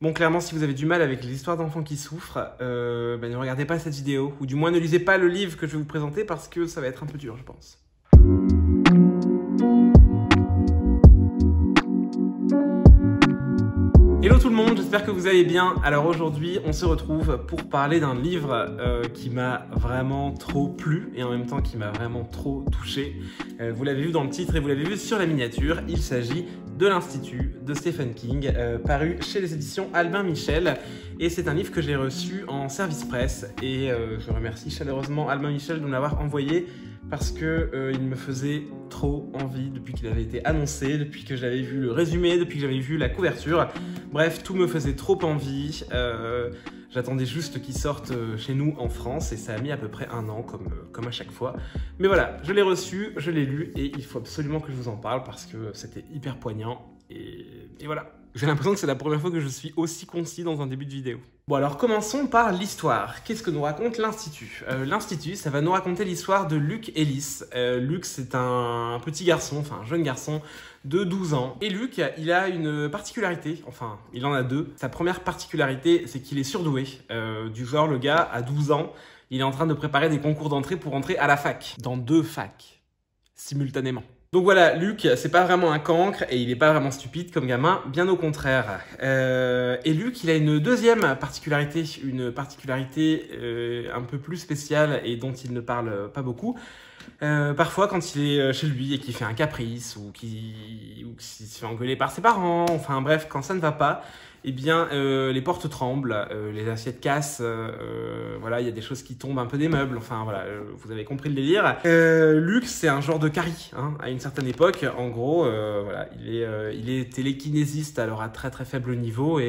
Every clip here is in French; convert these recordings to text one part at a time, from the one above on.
Bon, clairement, si vous avez du mal avec les histoires d'enfants qui souffrent, ne regardez pas cette vidéo, ou du moins ne lisez pas le livre que je vais vous présenter parce que ça va être un peu dur, je pense. Hello tout le monde, j'espère que vous allez bien. Alors aujourd'hui, on se retrouve pour parler d'un livre qui m'a vraiment trop plu et en même temps qui m'a vraiment trop touché. Vous l'avez vu dans le titre et vous l'avez vu sur la miniature, il s'agit de l'Institut de Stephen King, paru chez les éditions Albin Michel. Et c'est un livre que j'ai reçu en service presse et je remercie chaleureusement Albin Michel de me l'avoir envoyé parce que il me faisait trop envie depuis qu'il avait été annoncé, depuis que j'avais vu le résumé, depuis que j'avais vu la couverture. Bref, tout me faisait trop envie. J'attendais juste qu'il sorte chez nous en France et ça a mis à peu près 1 an comme à chaque fois. Mais voilà, je l'ai reçu, je l'ai lu et il faut absolument que je vous en parle parce que c'était hyper poignant et voilà. J'ai l'impression que c'est la première fois que je suis aussi concis dans un début de vidéo. Bon alors commençons par l'histoire. Qu'est-ce que nous raconte l'Institut? L'Institut, ça va nous raconter l'histoire de Luke Ellis. Luke, c'est un petit garçon, enfin un jeune garçon de 12 ans. Et Luke, il a une particularité, enfin il en a deux. Sa première particularité, c'est qu'il est surdoué. Du genre, le gars, à 12 ans, il est en train de préparer des concours d'entrée pour entrer à la fac. Dans 2 facs, simultanément. Donc voilà, Luke, c'est pas vraiment un cancre et il est pas vraiment stupide comme gamin, bien au contraire. Et Luke, il a une deuxième particularité, un peu plus spéciale et dont il ne parle pas beaucoup. Parfois, quand il est chez lui et qu'il fait un caprice ou qu'il se fait engueuler par ses parents, enfin bref, quand ça ne va pas, eh bien, les portes tremblent, les assiettes cassent, voilà, il y a des choses qui tombent un peu des meubles, enfin voilà, vous avez compris le délire. Luke, c'est un genre de Carrie, hein, à une certaine époque, en gros, voilà, il est télékinésiste, alors à très très faible niveau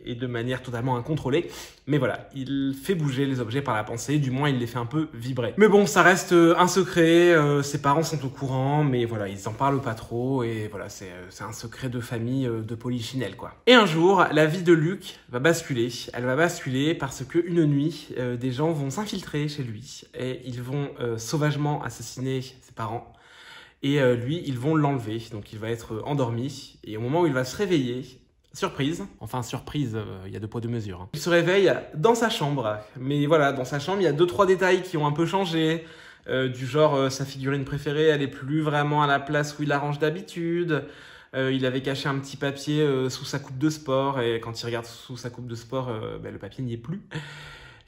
et de manière totalement incontrôlée. Mais voilà, il fait bouger les objets par la pensée, du moins il les fait un peu vibrer. Mais bon, ça reste un secret, ses parents sont au courant, mais voilà, ils en parlent pas trop, et voilà, c'est un secret de famille de polichinelle, quoi. Et un jour, la vie de Luke va basculer. Elle va basculer parce que une nuit, des gens vont s'infiltrer chez lui, et ils vont sauvagement assassiner ses parents. Et lui, ils vont l'enlever, donc il va être endormi, et au moment où il va se réveiller, surprise, enfin surprise, il y a 2 poids 2 mesures. Hein. Il se réveille dans sa chambre, mais voilà, dans sa chambre, il y a 2-3 détails qui ont un peu changé, du genre sa figurine préférée, elle est plus vraiment à la place où il la range d'habitude, il avait caché un petit papier sous sa coupe de sport, et quand il regarde sous sa coupe de sport, le papier n'y est plus.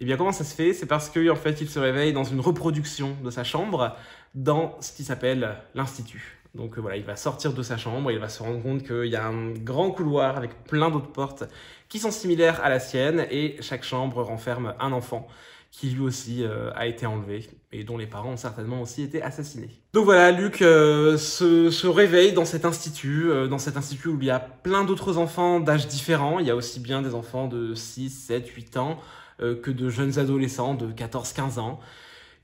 Et bien comment ça se fait? C'est parce que en fait, il se réveille dans une reproduction de sa chambre, dans ce qui s'appelle l'Institut. Donc voilà, il va sortir de sa chambre et il va se rendre compte qu'il y a un grand couloir avec plein d'autres portes qui sont similaires à la sienne et chaque chambre renferme un enfant qui lui aussi a été enlevé et dont les parents ont certainement aussi été assassinés. Donc voilà, Luke se réveille dans cet institut où il y a plein d'autres enfants d'âges différents. Il y a aussi bien des enfants de 6, 7, 8 ans que de jeunes adolescents de 14, 15 ans.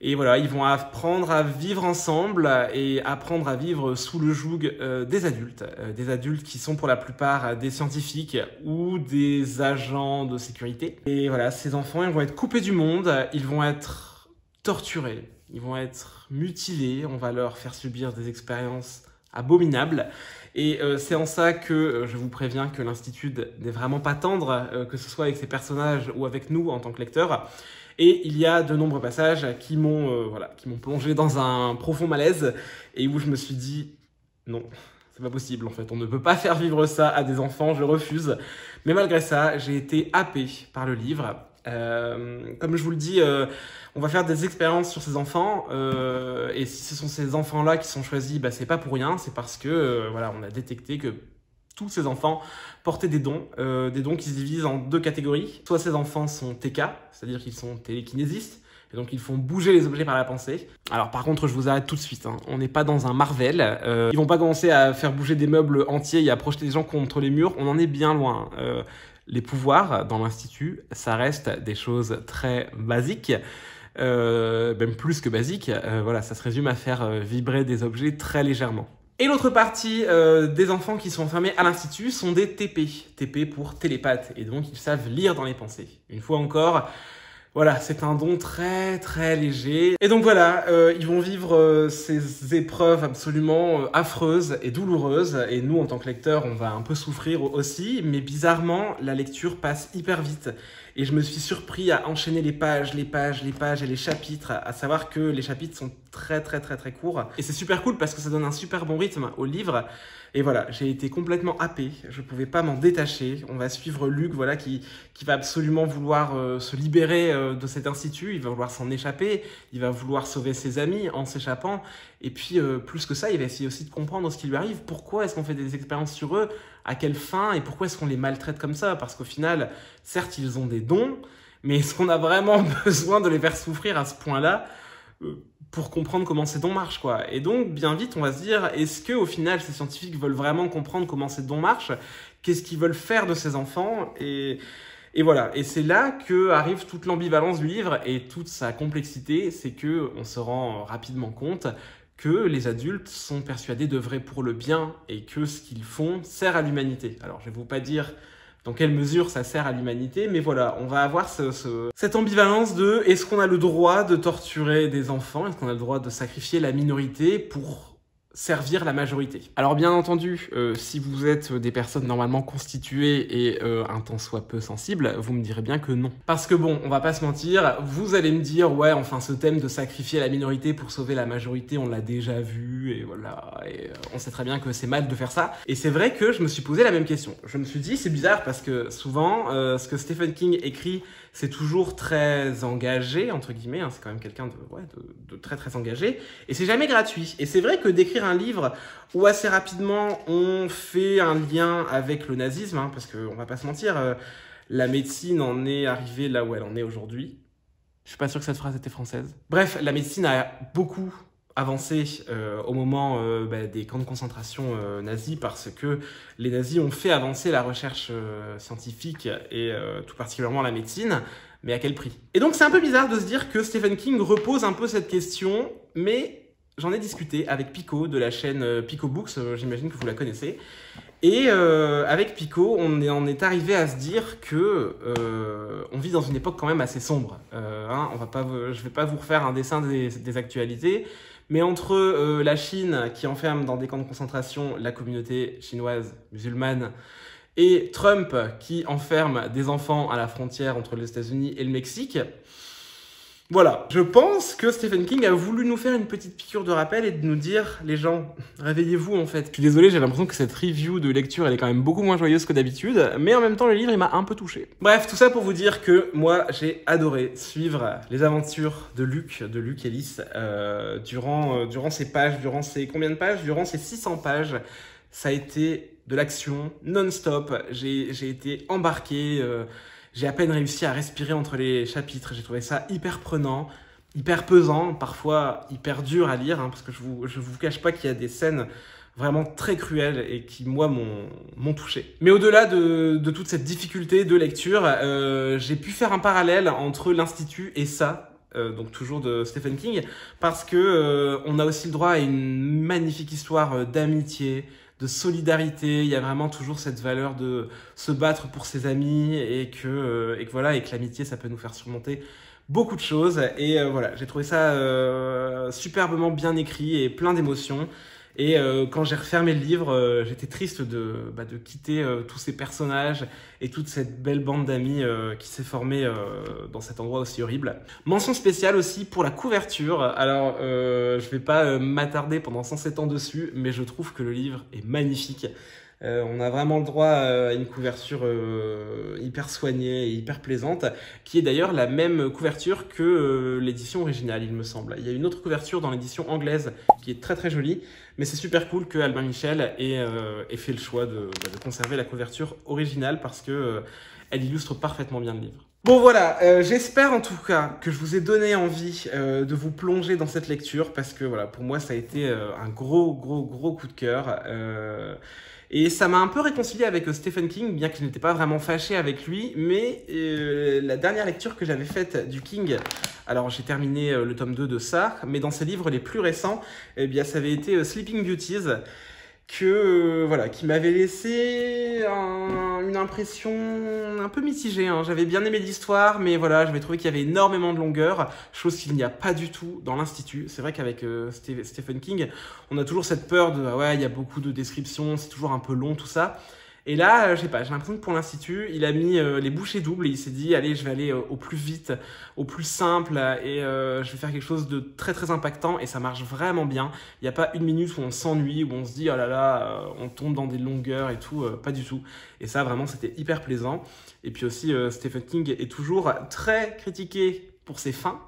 Et voilà, ils vont apprendre à vivre ensemble et apprendre à vivre sous le joug des adultes qui sont pour la plupart des scientifiques ou des agents de sécurité. Et voilà, ces enfants, ils vont être coupés du monde, ils vont être torturés, ils vont être mutilés, on va leur faire subir des expériences abominables. Et c'est en ça que je vous préviens que l'Institut n'est vraiment pas tendre, que ce soit avec ses personnages ou avec nous en tant que lecteurs. Et il y a de nombreux passages qui m'ont plongé dans un profond malaise et où je me suis dit non, c'est pas possible en fait, on ne peut pas faire vivre ça à des enfants, je refuse. Mais malgré ça, j'ai été happé par le livre. Comme je vous le dis, on va faire des expériences sur ces enfants et si ce sont ces enfants-là qui sont choisis, bah, c'est pas pour rien, c'est parce que voilà, on a détecté que tous ces enfants portaient des dons qui se divisent en 2 catégories. Soit ces enfants sont TK, c'est-à-dire qu'ils sont télékinésistes, et donc ils font bouger les objets par la pensée. Alors par contre, je vous arrête tout de suite, hein. On n'est pas dans un Marvel. Ils vont pas commencer à faire bouger des meubles entiers et à projeter des gens contre les murs, on en est bien loin. Les pouvoirs dans l'Institut, ça reste des choses très basiques. Même plus que basiques. Voilà, ça se résume à faire vibrer des objets très légèrement. Et l'autre partie des enfants qui sont enfermés à l'Institut sont des TP. TP pour télépathes. Et donc, ils savent lire dans les pensées. Une fois encore, Voilà, c'est un don très très léger. Et donc voilà, ils vont vivre ces épreuves absolument affreuses et douloureuses. Et nous, en tant que lecteurs, on va un peu souffrir aussi. Mais bizarrement, la lecture passe hyper vite. Et je me suis surpris à enchaîner les pages et les chapitres, à savoir que les chapitres sont très très très très courts. Et c'est super cool parce que ça donne un super bon rythme au livre. Et voilà, j'ai été complètement happé, je pouvais pas m'en détacher. On va suivre Luc, voilà, qui va absolument vouloir se libérer de cet institut, il va vouloir s'en échapper, il va vouloir sauver ses amis en s'échappant. Et puis, plus que ça, il va essayer aussi de comprendre ce qui lui arrive. Pourquoi est-ce qu'on fait des expériences sur eux? À quelle fin? Et pourquoi est-ce qu'on les maltraite comme ça? Parce qu'au final, certes, ils ont des dons, mais est-ce qu'on a vraiment besoin de les faire souffrir à ce point-là pour comprendre comment ces dons marchent, quoi? Et donc, bien vite, on va se dire, est-ce que au final, ces scientifiques veulent vraiment comprendre comment ces dons marchent? Qu'est-ce qu'ils veulent faire de ces enfants? Et voilà. Et c'est là que arrive toute l'ambivalence du livre et toute sa complexité. C'est que on se rend rapidement compte que les adultes sont persuadés d'œuvrer pour le bien et que ce qu'ils font sert à l'humanité. Alors, je vais vous pas dire dans quelle mesure ça sert à l'humanité, mais voilà, on va avoir cette ambivalence de est-ce qu'on a le droit de torturer des enfants, est-ce qu'on a le droit de sacrifier la minorité pour servir la majorité. Alors bien entendu, si vous êtes des personnes normalement constituées et un tant soit peu sensibles, vous me direz bien que non. Parce que bon, on va pas se mentir, vous allez me dire, ouais, enfin ce thème de sacrifier la minorité pour sauver la majorité, on l'a déjà vu, et voilà, et on sait très bien que c'est mal de faire ça. Et c'est vrai que je me suis posé la même question. Je me suis dit, c'est bizarre parce que souvent, ce que Stephen King écrit, c'est toujours très engagé, entre guillemets, hein, c'est quand même quelqu'un de très très engagé, et c'est jamais gratuit. Et c'est vrai que d'écrire un livre où assez rapidement on fait un lien avec le nazisme, hein, parce qu'on va pas se mentir, la médecine en est arrivée là où elle en est aujourd'hui. Je suis pas sûr que cette phrase était française. Bref, la médecine a beaucoup avancé au moment des camps de concentration nazis parce que les nazis ont fait avancer la recherche scientifique et tout particulièrement la médecine, mais à quel prix? Et donc c'est un peu bizarre de se dire que Stephen King repose un peu cette question, mais j'en ai discuté avec Pico de la chaîne Pico Books, j'imagine que vous la connaissez. Et avec Pico, on est arrivé à se dire que on vit dans une époque quand même assez sombre. Hein, je vais pas vous refaire un dessin des actualités, mais entre la Chine qui enferme dans des camps de concentration la communauté chinoise musulmane et Trump qui enferme des enfants à la frontière entre les États-Unis et le Mexique, voilà, je pense que Stephen King a voulu nous faire une petite piqûre de rappel et de nous dire, les gens, réveillez-vous en fait. Je suis désolé, j'ai l'impression que cette review de lecture, elle est quand même beaucoup moins joyeuse que d'habitude, mais en même temps, le livre, il m'a un peu touché. Bref, tout ça pour vous dire que moi, j'ai adoré suivre les aventures de Luc Ellis, durant ces pages, durant ces combien de pages? Durant ces 600 pages, ça a été de l'action non-stop, j'ai été embarqué, j'ai à peine réussi à respirer entre les chapitres. J'ai trouvé ça hyper prenant, hyper pesant, parfois hyper dur à lire, hein, parce que je vous cache pas qu'il y a des scènes vraiment très cruelles et qui, moi, m'ont touché. Mais au-delà de toute cette difficulté de lecture, j'ai pu faire un parallèle entre l'Institut et ça, donc toujours de Stephen King, parce que on a aussi le droit à une magnifique histoire d'amitié, de solidarité. Il y a vraiment toujours cette valeur de se battre pour ses amis et que l'amitié, ça peut nous faire surmonter beaucoup de choses. Et voilà, j'ai trouvé ça superbement bien écrit et plein d'émotions. Et quand j'ai refermé le livre, j'étais triste de quitter tous ces personnages et toute cette belle bande d'amis qui s'est formée dans cet endroit aussi horrible. Mention spéciale aussi pour la couverture. Alors, je vais pas m'attarder pendant 107 ans dessus, mais je trouve que le livre est magnifique. On a vraiment le droit à une couverture hyper soignée et hyper plaisante, qui est d'ailleurs la même couverture que l'édition originale, il me semble. Il y a une autre couverture dans l'édition anglaise qui est très très jolie, mais c'est super cool que Albin Michel ait fait le choix de conserver la couverture originale parce que elle illustre parfaitement bien le livre. Bon voilà, j'espère en tout cas que je vous ai donné envie de vous plonger dans cette lecture parce que voilà, pour moi ça a été un gros coup de cœur. Et ça m'a un peu réconcilié avec Stephen King, bien que je n'étais pas vraiment fâché avec lui, mais la dernière lecture que j'avais faite du King, alors j'ai terminé le tome 2 de ça, mais dans ses livres les plus récents, eh bien ça avait été Sleeping Beauties, voilà, qui m'avait laissé une impression un peu mitigée. Hein. J'avais bien aimé l'histoire, mais voilà, j'avais trouvé qu'il y avait énormément de longueur, chose qu'il n'y a pas du tout dans l'Institut. C'est vrai qu'avec Stephen King, on a toujours cette peur de ouais, il y a beaucoup de descriptions, c'est toujours un peu long, tout ça. Et là, je sais pas, j'ai l'impression que pour l'Institut, il a mis les bouchées doubles et il s'est dit, allez, je vais aller au plus vite, au plus simple et je vais faire quelque chose de très très impactant et ça marche vraiment bien. Il n'y a pas une minute où on s'ennuie, où on se dit, oh là là, on tombe dans des longueurs et tout, pas du tout. Et ça, vraiment, c'était hyper plaisant. Et puis aussi, Stephen King est toujours très critiqué pour ses fins.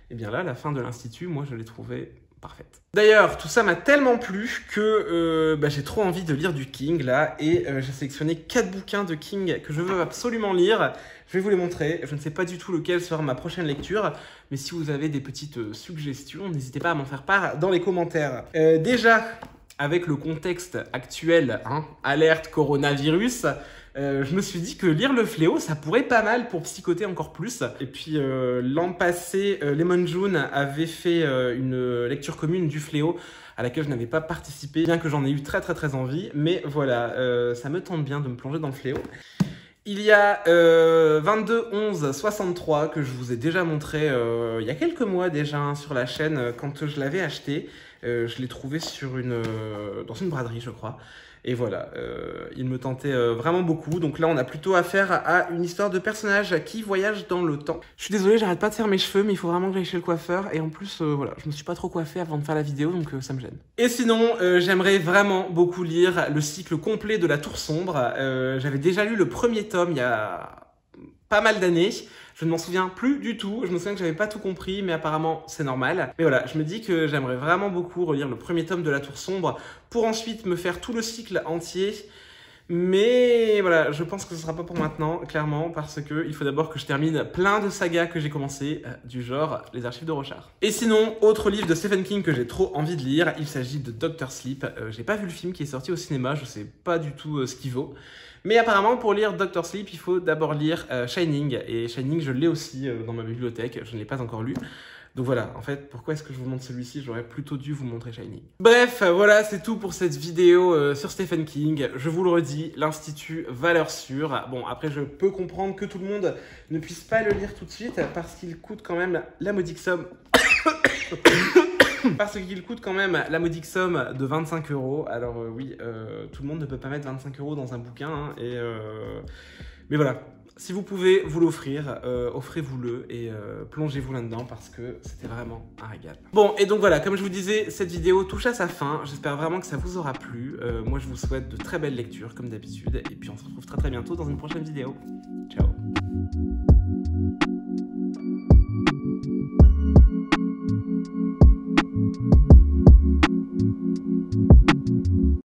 Et bien là, la fin de l'Institut, moi, je l'ai trouvée parfaite. D'ailleurs, tout ça m'a tellement plu que j'ai trop envie de lire du King là et j'ai sélectionné 4 bouquins de King que je veux absolument lire. Je vais vous les montrer. Je ne sais pas du tout lequel sera ma prochaine lecture, mais si vous avez des petites suggestions, n'hésitez pas à m'en faire part dans les commentaires. Déjà, avec le contexte actuel, hein, alerte coronavirus, je me suis dit que lire Le Fléau, ça pourrait pas mal pour psychoter encore plus. Et puis l'an passé, Lemon June avait fait une lecture commune du Fléau à laquelle je n'avais pas participé, bien que j'en ai eu très très très envie. Mais voilà, ça me tente bien de me plonger dans Le Fléau. Il y a 22-11-63 que je vous ai déjà montré il y a quelques mois déjà hein, sur la chaîne quand je l'avais acheté. Je l'ai trouvé dans une braderie, je crois. Et voilà, il me tentait vraiment beaucoup. Donc là, on a plutôt affaire à une histoire de personnage qui voyage dans le temps. Je suis désolée, j'arrête pas de faire mes cheveux, mais il faut vraiment que j'aille chez le coiffeur. Et en plus, voilà, je me suis pas trop coiffée avant de faire la vidéo, donc ça me gêne. Et sinon, j'aimerais vraiment beaucoup lire le cycle complet de La Tour Sombre. J'avais déjà lu le premier tome il y a pas mal d'années. Je ne m'en souviens plus du tout. Je me souviens que j'avais pas tout compris, mais apparemment c'est normal. Mais voilà, je me dis que j'aimerais vraiment beaucoup relire le premier tome de La Tour Sombre pour ensuite me faire tout le cycle entier. Mais voilà, je pense que ce sera pas pour maintenant, clairement, parce que il faut d'abord que je termine plein de sagas que j'ai commencé, du genre Les Archives de Rochard. Et sinon, autre livre de Stephen King que j'ai trop envie de lire, il s'agit de Dr. Sleep. J'ai pas vu le film qui est sorti au cinéma, je sais pas du tout ce qu'il vaut. Mais apparemment, pour lire Dr. Sleep, il faut d'abord lire Shining. Et Shining, je l'ai aussi dans ma bibliothèque, je ne l'ai pas encore lu. Donc voilà, en fait, pourquoi est-ce que je vous montre celui-ci? J'aurais plutôt dû vous montrer Shining. Bref, voilà, c'est tout pour cette vidéo sur Stephen King. Je vous le redis, l'Institut, valeur sûre. Bon, après, je peux comprendre que tout le monde ne puisse pas le lire tout de suite parce qu'il coûte quand même la modique somme... Parce qu'il coûte quand même la modique somme de 25 €. Alors oui, tout le monde ne peut pas mettre 25 € dans un bouquin. Hein, mais voilà, si vous pouvez vous l'offrir, offrez-vous-le et plongez-vous là-dedans parce que c'était vraiment un régal. Bon, et donc voilà, comme je vous disais, cette vidéo touche à sa fin. J'espère vraiment que ça vous aura plu. Moi, je vous souhaite de très belles lectures, comme d'habitude. Et puis, on se retrouve très très bientôt dans une prochaine vidéo. Ciao!